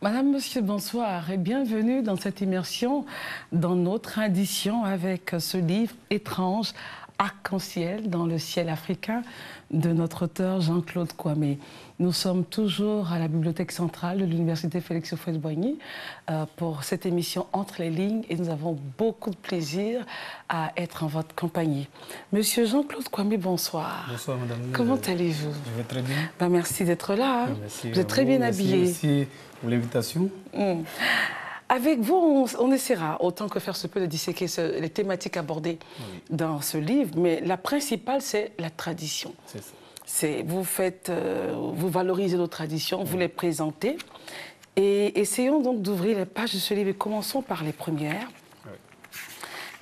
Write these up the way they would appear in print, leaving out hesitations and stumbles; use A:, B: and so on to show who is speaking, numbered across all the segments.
A: Madame, Monsieur, bonsoir et bienvenue dans cette immersion dans notre tradition avec ce livre étrange, Arc-en-ciel dans le ciel africain de notre auteur Jean-Claude Kwame. Nous sommes toujours à la Bibliothèque centrale de l'Université Félix Houphouët-Boigny pour cette émission Entre les lignes et nous avons beaucoup de plaisir à être en votre compagnie. Monsieur Jean-Claude Kwame, bonsoir.
B: Bonsoir madame.
A: Comment allez-vous?
B: Je vais très bien.
A: Merci d'être là.
B: Merci
A: vous êtes très bien habillé.
B: Merci pour l'invitation.
A: Avec vous, on essaiera, autant que faire se peut, de disséquer les thématiques abordées dans ce livre, mais la principale, c'est la tradition.
B: C'est ça.
A: Vous valorisez nos traditions, vous les présentez, et essayons donc d'ouvrir les pages de ce livre, et commençons par les premières.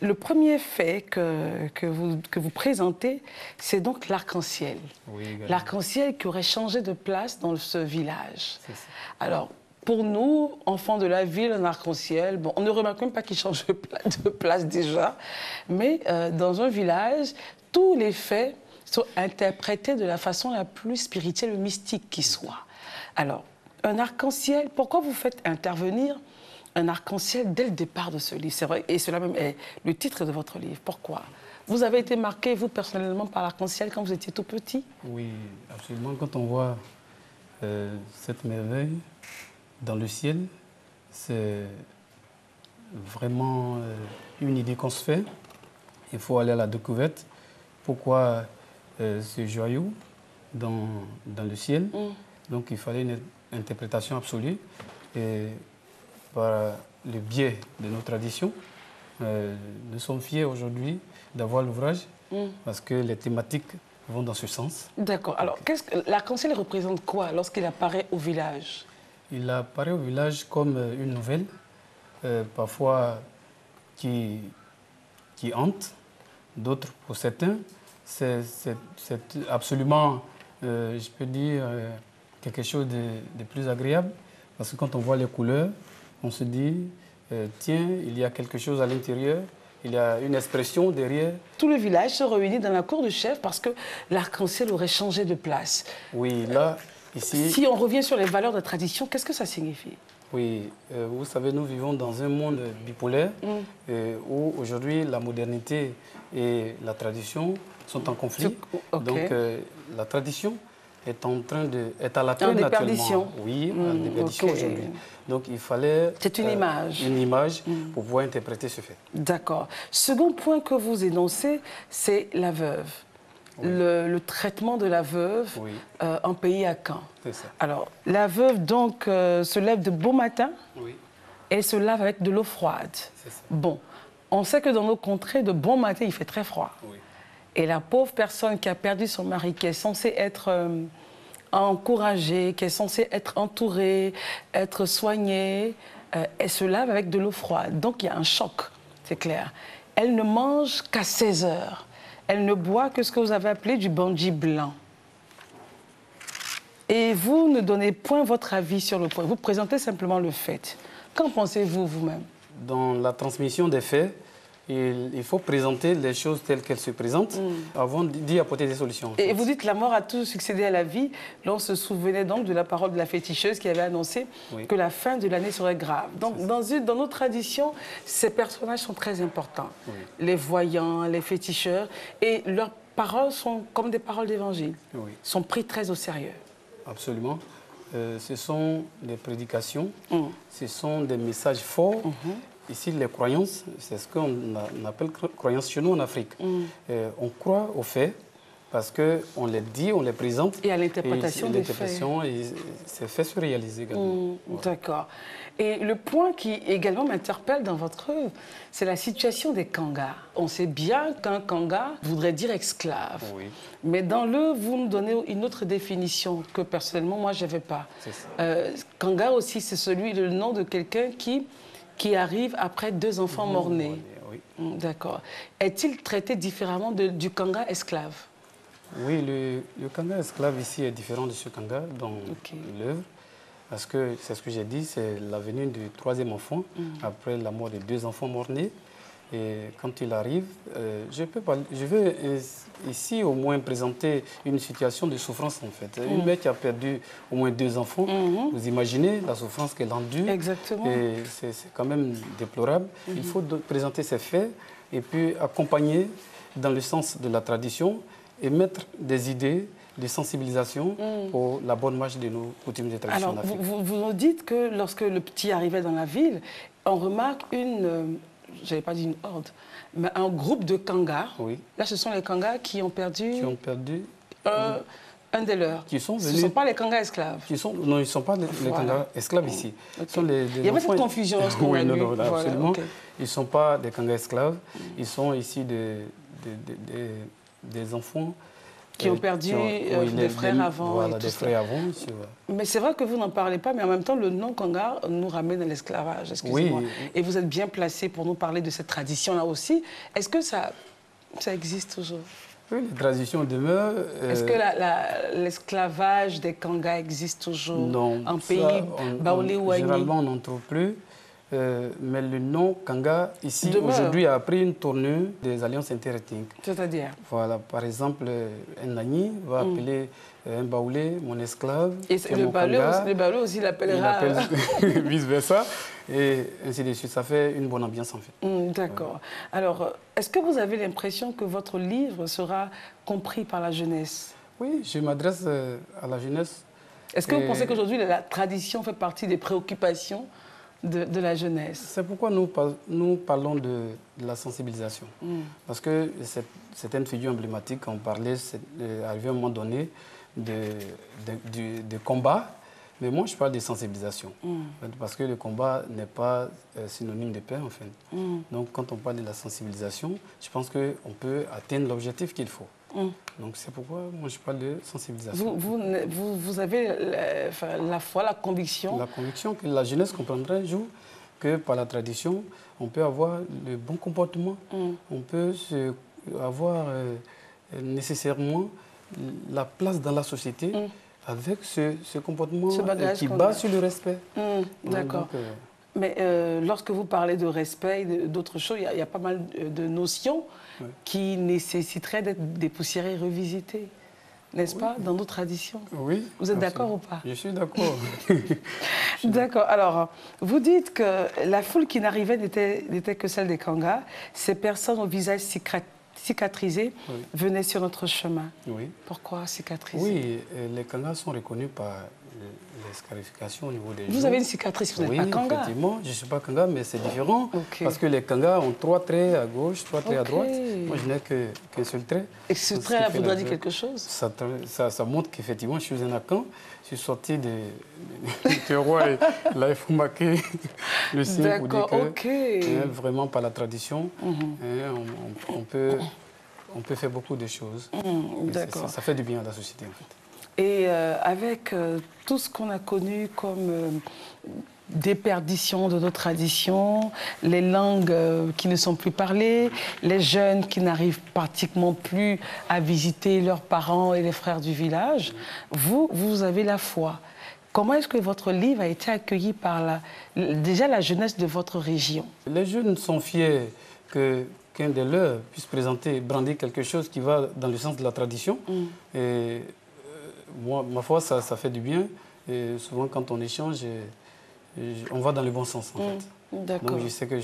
A: Le premier fait que vous présentez, c'est donc l'arc-en-ciel.
B: Oui,
A: l'arc-en-ciel qui aurait changé de place dans ce village.
B: C'est ça.
A: Alors, pour nous, enfants de la ville, un arc-en-ciel, bon, on ne remarque même pas qu'il change de place déjà, mais dans un village, tous les faits sont interprétés de la façon la plus spirituelle et mystique qui soit. Alors, un arc-en-ciel, pourquoi vous faites intervenir un arc-en-ciel dès le départ de ce livre? C'est vrai, et cela même est le titre de votre livre. Pourquoi? Vous avez été marqué, vous, personnellement, par l'arc-en-ciel quand vous étiez tout petit?
B: Oui, absolument. Quand on voit cette merveille dans le ciel, c'est vraiment une idée qu'on se fait. Il faut aller à la découverte. Pourquoi ce joyau dans le ciel? Donc il fallait une interprétation absolue. Et par le biais de nos traditions, nous sommes fiers aujourd'hui d'avoir l'ouvrage parce que les thématiques vont dans ce sens.
A: D'accord. Alors, l'arc-en-ciel représente quoi lorsqu'il apparaît au village?
B: Il apparaît au village comme une nouvelle, parfois qui hante, d'autres pour certains. C'est absolument, je peux dire, quelque chose de plus agréable. Parce que quand on voit les couleurs, on se dit, tiens, il y a quelque chose à l'intérieur, il y a une expression derrière.
A: Tout le village se réunit dans la cour du chef parce que l'arc-en-ciel aurait changé de place.
B: Oui, là, ici...
A: Si on revient sur les valeurs de tradition, qu'est-ce que ça signifie?
B: Oui, vous savez, nous vivons dans un monde bipolaire où aujourd'hui la modernité et la tradition sont en conflit. Donc la tradition est en train d'être à la traîne actuellement. Oui, en déperdition aujourd'hui. Donc il fallait...
A: C'est une image.
B: Une image pour pouvoir interpréter ce fait.
A: D'accord. Second point que vous énoncez, c'est la veuve. Oui. Le traitement de la veuve en pays à Caen.
B: C'est ça.
A: Alors, la veuve donc se lève de beau matin et se lave avec de l'eau froide.
B: C'est ça.
A: Bon, on sait que dans nos contrées, de bon matin, il fait très froid.
B: Oui.
A: Et la pauvre personne qui a perdu son mari, qui est censée être encouragée, qui est censée être entourée, être soignée, elle se lave avec de l'eau froide. Donc, il y a un choc, c'est clair. Elle ne mange qu'à 16 heures. Elle ne boit que ce que vous avez appelé du bandji blanc. Et vous ne donnez point votre avis sur le point. Vous présentez simplement le fait. Qu'en pensez-vous vous-même?
B: Dans la transmission des faits, il faut présenter les choses telles qu'elles se présentent avant d'y apporter des solutions.
A: Et vous dites que la mort a tout succédé à la vie. Là, on se souvenait donc de la parole de la féticheuse qui avait annoncé que la fin de l'année serait grave. Donc, dans nos traditions, ces personnages sont très importants. Les voyants, les féticheurs, et leurs paroles sont comme des paroles d'évangile, sont pris très au sérieux.
B: Absolument. Ce sont des prédications, ce sont des messages forts. Ici, les croyances, c'est ce qu'on appelle croyances chez nous en Afrique. On croit aux faits parce qu'on les dit, on les présente.
A: Et à l'interprétation des faits.
B: Et ces faits se réalisent également.
A: D'accord. Et le point qui également m'interpelle dans votre œuvre, c'est la situation des Kangas. On sait bien qu'un Kanga voudrait dire esclave. Mais dans l'œuvre, vous nous donnez une autre définition que personnellement, moi, je n'avais pas. Kanga aussi, c'est le nom de quelqu'un qui arrive après 2 enfants morts-nés. D'accord. Est-il traité différemment du Kanga esclave?
B: Oui, le Kanga esclave ici est différent de ce Kanga dans l'œuvre. Parce que, c'est ce que j'ai dit, c'est la venue du 3e enfant, après la mort des 2 enfants morts-nés. Et quand il arrive, je vais ici au moins présenter une situation de souffrance en fait. Une mère qui a perdu au moins 2 enfants, vous imaginez la souffrance qu'elle endure.
A: Exactement.
B: Et c'est quand même déplorable. Il faut présenter ces faits et puis accompagner dans le sens de la tradition et mettre des idées de sensibilisation pour la bonne marche de nos coutumes et traditions en Afrique.
A: Vous nous dites que lorsque le petit arrivait dans la ville, on remarque je n'avais pas dit une horde, mais un groupe de Kangas.
B: Oui.
A: Là, ce sont les Kangas qui ont perdu... un des leurs. Ce ne sont pas les Kangas esclaves.
B: Non, ils ne sont pas les Kangas esclaves ici.
A: Okay. Il y avait cette confusion lorsqu'on a lu.
B: Non, absolument. Okay. Ils ne sont pas des Kangas esclaves. Ils sont ici des enfants
A: qui ont perdu des frères avant.
B: Voilà, des frères avant.
A: Mais c'est vrai que vous n'en parlez pas, mais en même temps, le nom Kanga nous ramène à l'esclavage, excusez-moi. Oui. Et vous êtes bien placé pour nous parler de cette tradition-là aussi. Est-ce que ça existe toujours?
B: Oui, les traditions demeurent.
A: Est-ce que l'esclavage des Kangas existe toujours en pays baoulé ou Aïni?
B: Généralement, on n'en trouve plus. Mais le nom Kanga, ici, aujourd'hui, a pris une tournure des alliances interethniques.
A: C'est-à-dire?
B: Voilà, par exemple, un Agni va appeler un Baoulé mon esclave.
A: Et le Baoulé aussi l'appellera.
B: Vice-versa. Et ainsi de suite. Ça fait une bonne ambiance, en fait.
A: D'accord. Alors, est-ce que vous avez l'impression que votre livre sera compris par la jeunesse?
B: Oui, je m'adresse à la jeunesse.
A: Est-ce que vous pensez qu'aujourd'hui, la tradition fait partie des préoccupations de la jeunesse?
B: C'est pourquoi nous parlons de la sensibilisation. Parce que certaines figures emblématiques, on parlait, arrivé à un moment donné, de combat. Mais moi, je parle de sensibilisation. Parce que le combat n'est pas synonyme de paix, en fait. Donc, quand on parle de la sensibilisation, je pense qu'on peut atteindre l'objectif qu'il faut. Donc, c'est pourquoi moi, je parle de sensibilisation.
A: Vous avez la foi, la conviction?
B: La conviction que la jeunesse comprendra un jour que par la tradition, on peut avoir le bon comportement, on peut avoir nécessairement la place dans la société avec ce comportement qui base sur le respect.
A: D'accord. Mais lorsque vous parlez de respect et d'autres choses, il y a pas mal de notions qui nécessiteraient d'être dépoussiérées et revisitées, n'est-ce pas, dans nos traditions?
B: Oui.
A: Vous êtes d'accord ou pas?
B: Je suis d'accord.
A: D'accord. Alors, vous dites que la foule qui n'arrivait n'était que celle des Kangas. Ces personnes au visage cicatrisés venaient sur notre chemin.
B: Oui.
A: Pourquoi cicatrisés?
B: Oui, les Kangas sont reconnus par les scarifications au niveau des
A: Vous avez une cicatrice, vous n'êtes pas Kanga?
B: Oui, effectivement. Je ne suis pas Kanga, mais c'est différent. Parce que les Kangas ont 3 traits à gauche, 3 traits à droite. Moi, je n'ai qu'un seul trait.
A: Et ce trait-là voudrait dire quelque chose?
B: Ça montre qu'effectivement, je suis un Akan. Je suis sorti du roi et là, il faut marquer le signe pour dire que vraiment par la tradition, on peut faire beaucoup de choses. Ça fait du bien à la société, en fait.
A: Et avec tout ce qu'on a connu comme déperdition de nos traditions, les langues qui ne sont plus parlées, les jeunes qui n'arrivent pratiquement plus à visiter leurs parents et les frères du village, vous avez la foi. Comment est-ce que votre livre a été accueilli par déjà la jeunesse de votre région? Les
B: jeunes sont fiers qu'un des leurs puisse brandir quelque chose qui va dans le sens de la tradition. Et moi, ma foi, ça fait du bien. Et souvent, quand on échange, on va dans le bon sens, en fait.
A: D'accord.
B: Donc, je sais que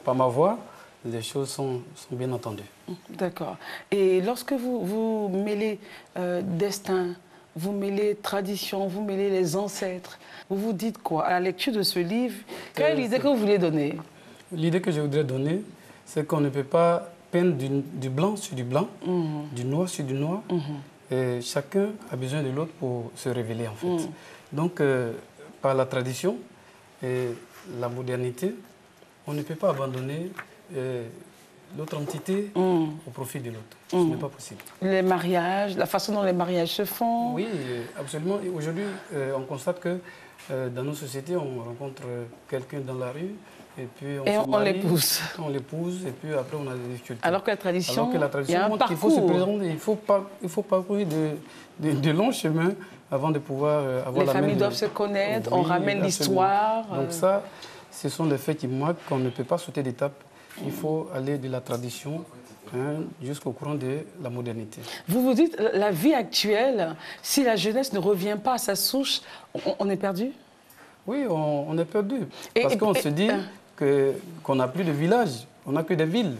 B: par ma voix, les choses sont bien entendues.
A: D'accord. Et lorsque vous mêlez destin, vous mêlez tradition, vous mêlez les ancêtres, vous vous dites quoi? À la lecture de ce livre, quelle est l'idée que vous voulez donner?
B: L'idée que je voudrais donner, c'est qu'on ne peut pas peindre du blanc sur du blanc, du noir sur du noir. Et chacun a besoin de l'autre pour se révéler, en fait. Donc, par la tradition et la modernité, on ne peut pas abandonner l'autre entité au profit de l'autre. Ce n'est pas possible.
A: Les mariages, la façon dont les mariages se font.
B: Oui, absolument. Aujourd'hui, on constate que dans nos sociétés, on rencontre quelqu'un dans la rue et puis
A: on l'épouse.
B: On l'épouse et puis après on a des difficultés.
A: Alors que la tradition,
B: il y a un parcours. Il faut se présenter, il faut parcourir de longs chemins avant de pouvoir avoir la même...
A: Les familles doivent se connaître, on ramène l'histoire.
B: Donc ça, ce sont les faits qui marquent qu'on ne peut pas sauter d'étape Il faut aller de la tradition jusqu'au courant de la modernité.
A: Vous vous dites, la vie actuelle, si la jeunesse ne revient pas à sa souche, on est perdu?
B: Oui, on est perdu. Parce qu'on se dit qu'on n'a plus de villages, on n'a que des villes.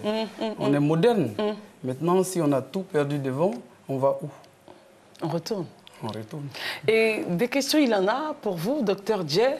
B: On est moderne. Maintenant, si on a tout perdu devant, on va où?
A: On retourne.
B: On retourne.
A: Et des questions, il en a pour vous, docteur Djei.